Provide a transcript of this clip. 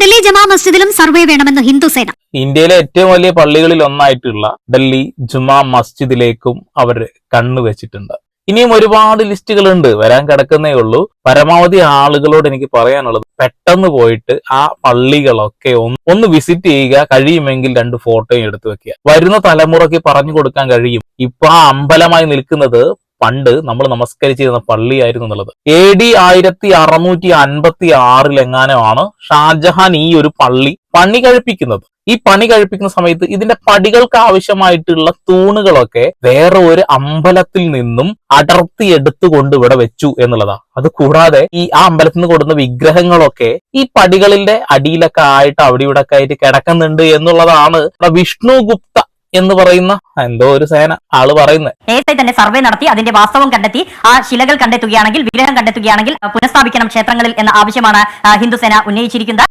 ഡൽഹി ജമാ മസ്ജിദിലും survey വേണമെന്ന് ഹിന്ദുസേന. ഇന്ത്യയിലെ ഏറ്റവും വലിയ പള്ളികളിൽ ഒന്നായിട്ടുള്ള ഡൽഹി ജുമാ മസ്ജിദിലേക്കും അവർ കണ്ണുവെച്ചിട്ടുണ്ട്. ഇനിയും ഒരുപാട് ലിസ്റ്റുകളുണ്ട്, വരാൻ കിടക്കുന്നേ ഉള്ളൂ. പരമാവധി ആളുകളോട് എനിക്ക് പറയാനുള്ളത്, പെട്ടെന്ന് പോയിട്ട് ആ പള്ളികളൊക്കെ ഒന്ന് വിസിറ്റ് ചെയ്യുക. കഴിയുമെങ്കിൽ 2 ഫോട്ടോയും എടുത്തു വെക്കുക. വരുന്ന തലമുറയ്ക്ക് പറഞ്ഞു കൊടുക്കാൻ കഴിയും ഇപ്പൊ ആ അമ്പലമായി നിൽക്കുന്നത് പണ്ട് നമ്മൾ നമസ്കരിച്ചിരുന്ന പള്ളിയായിരുന്നു എന്നുള്ളത്. AD 1656 എങ്ങാനുമാണ് ഷാജഹാൻ ഈ ഒരു പള്ളി പണി കഴിപ്പിക്കുന്നത്. ഈ പണി കഴിപ്പിക്കുന്ന സമയത്ത് ഇതിന്റെ പടികൾക്ക് ആവശ്യമായിട്ടുള്ള തൂണുകളൊക്കെ വേറെ ഒരു അമ്പലത്തിൽ നിന്നും അടർത്തി എടുത്തുകൊണ്ട് ഇവിടെ വെച്ചു എന്നുള്ളതാ. അത് കൂടാതെ ആ അമ്പലത്തിൽ നിന്ന് കൊടുക്കുന്ന വിഗ്രഹങ്ങളൊക്കെ ഈ പടികളിന്റെ അടിയിലൊക്കെ ആയിട്ട് അവിടെ ഇവിടെ ഒക്കെ ആയിട്ട് കിടക്കുന്നുണ്ട് എന്നുള്ളതാണ് വിഷ്ണു ഗുപ്ത എന്ന് പറയുന്ന എന്തോ ഒരു സേന ആള് പറയുന്നത്. നേരത്തെ തന്നെ സർവേ നടത്തി അതിന്റെ വാസ്തവം കണ്ടെത്തി ആ ശിലകൾ കണ്ടെത്തുകയാണെങ്കിൽ, വിഗ്രഹം കണ്ടെത്തുകയാണെങ്കിൽ പുനഃസ്ഥാപിക്കണം ക്ഷേത്രങ്ങളിൽ എന്ന ആവശ്യമാണ് ഹിന്ദുസേന ഉന്നയിച്ചിരിക്കുന്നത്.